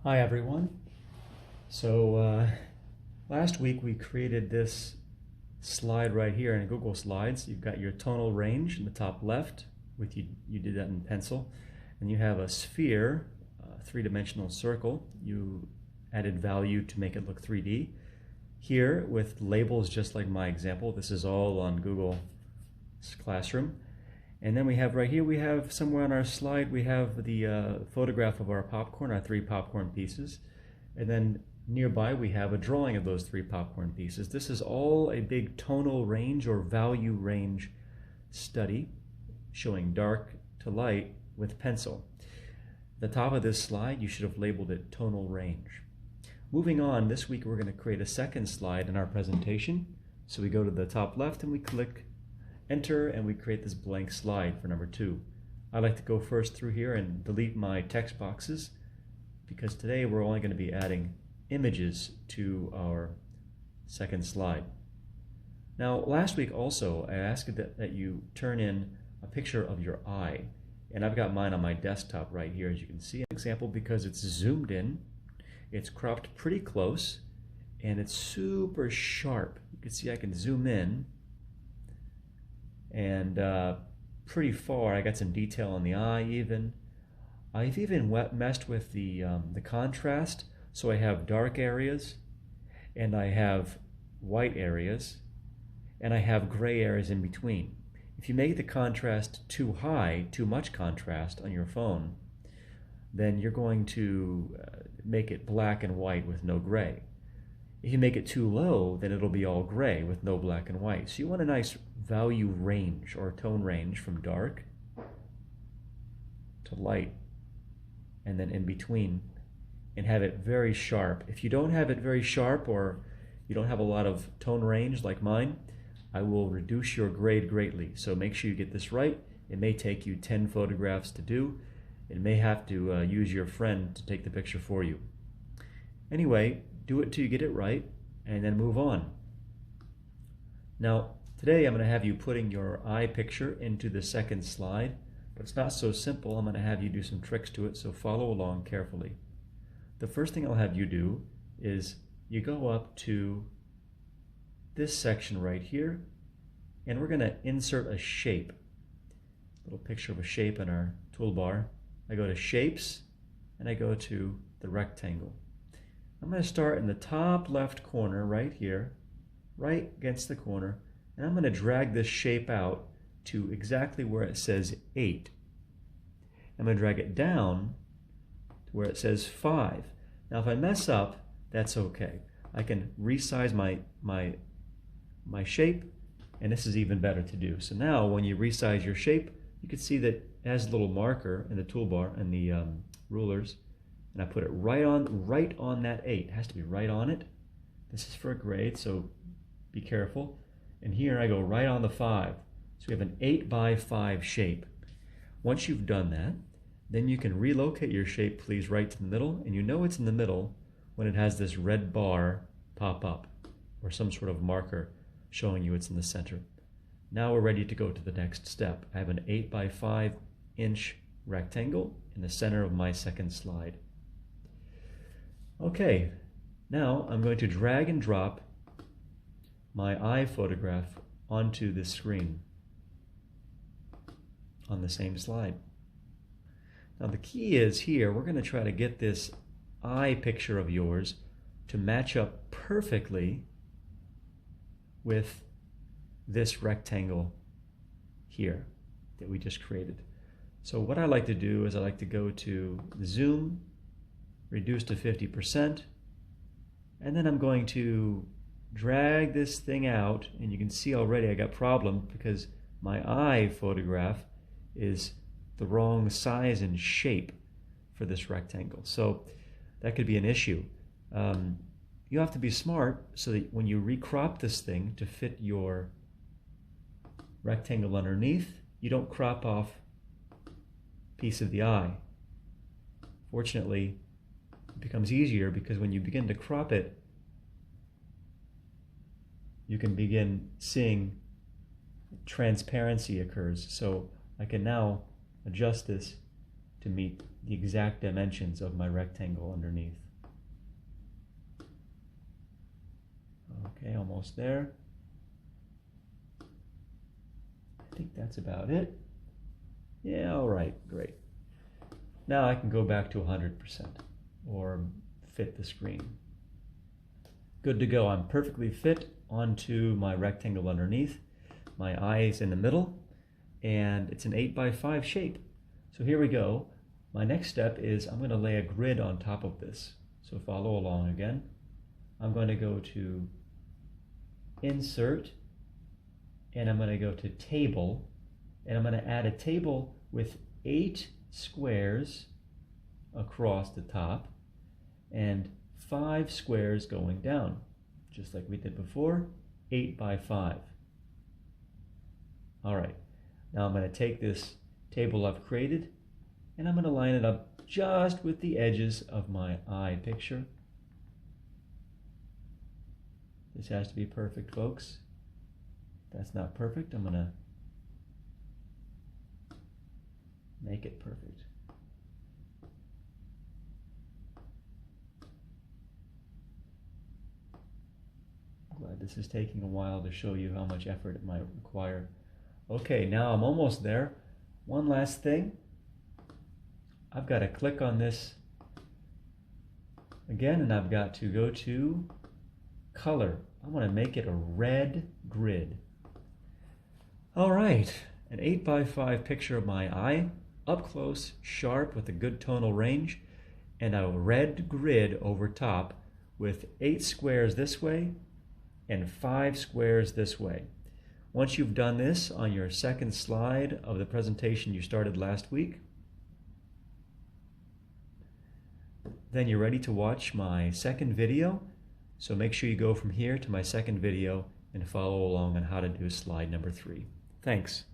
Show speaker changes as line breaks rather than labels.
Hi everyone. So last week we created this slide right here in Google Slides. You've got your tonal range in the top left, with you did that in pencil, and you have a sphere, a three-dimensional circle. You added value to make it look 3D. Here with labels just like my example, this is all on Google Classroom. And then we have right here, we have somewhere on our slide, we have the photograph of our popcorn, our 3 popcorn pieces. And then nearby we have a drawing of those 3 popcorn pieces. This is all a big tonal range or value range study showing dark to light with pencil. At the top of this slide, you should have labeled it tonal range. Moving on, this week we're going to create a second slide in our presentation. So we go to the top left and we click Enter, and we create this blank slide for number 2. I like to go first through here and delete my text boxes because today we're only going to be adding images to our second slide. Now, last week also I asked that you turn in a picture of your eye, and I've got mine on my desktop right here, as you can see. An example, because it's zoomed in, it's cropped pretty close, and it's super sharp. You can see I can zoom in and pretty far. I got some detail on the eye even. I've even messed with the contrast, so I have dark areas, and I have white areas, and I have gray areas in between. If you make the contrast too high, too much contrast on your phone, then you're going to make it black and white with no gray. If you make it too low, then it'll be all gray with no black and white. So you want a nice value range or tone range from dark to light and then in between, and have it very sharp. If you don't have it very sharp, or you don't have a lot of tone range like mine, I will reduce your grade greatly. So make sure you get this right. It may take you 10 photographs to do. It may have to use your friend to take the picture for you. Anyway, do it till you get it right, and then move on. Now, today I'm going to have you putting your eye picture into the second slide, but it's not so simple. I'm going to have you do some tricks to it, so follow along carefully. The first thing I'll have you do is you go up to this section right here, and we're going to insert a shape. A little picture of a shape in our toolbar. I go to Shapes, and I go to the rectangle. I'm going to start in the top left corner right here, right against the corner, and I'm going to drag this shape out to exactly where it says 8. I'm going to drag it down to where it says 5. Now if I mess up, that's okay. I can resize my shape, and this is even better to do. So now when you resize your shape, you can see that it has a little marker in the toolbar and the rulers, and I put it right on that 8. It has to be right on it. This is for a grade, so be careful. And here I go right on the 5. So we have an 8 by 5 shape. Once you've done that, then you can relocate your shape, please, right to the middle, and you know it's in the middle when it has this red bar pop up, or some sort of marker showing you it's in the center. Now we're ready to go to the next step. I have an 8 by 5 inch rectangle in the center of my second slide. Okay, now I'm going to drag and drop my eye photograph onto the screen on the same slide. Now the key is here, we're going to try to get this eye picture of yours to match up perfectly with this rectangle here that we just created. So what I like to do is I like to go to Zoom, reduce to 50%, and then I'm going to drag this thing out, and you can see already I got a problem because my eye photograph is the wrong size and shape for this rectangle. So that could be an issue. You have to be smart so that when you recrop this thing to fit your rectangle underneath, you don't crop off a piece of the eye. Fortunately, it becomes easier because when you begin to crop it, you can begin seeing transparency occurs. So I can now adjust this to meet the exact dimensions of my rectangle underneath. Okay, almost there. I think that's about it. Yeah, all right, great. Now I can go back to 100% or fit the screen. Good to go. I'm perfectly fit onto my rectangle underneath. My eye is in the middle, and it's an 8x5 shape. So here we go. My next step is I'm going to lay a grid on top of this. So follow along again. I'm going to go to Insert, and I'm going to go to Table, and I'm going to add a table with 8 squares across the top and 5 squares going down, just like we did before, 8x5. All right, now I'm going to take this table I've created and I'm going to line it up just with the edges of my eye picture. This has to be perfect, folks. If that's not perfect, I'm going to make it perfect. I'm glad this is taking a while to show you how much effort it might require. Okay, now I'm almost there. One last thing. I've got to click on this again, and I've got to go to Color. I want to make it a red grid. All right, an 8x5 picture of my eye, up close, sharp, with a good tonal range, and a red grid over top with 8 squares this way and 5 squares this way. Once you've done this on your second slide of the presentation you started last week, then you're ready to watch my second video. So make sure you go from here to my second video and follow along on how to do slide number 3. Thanks.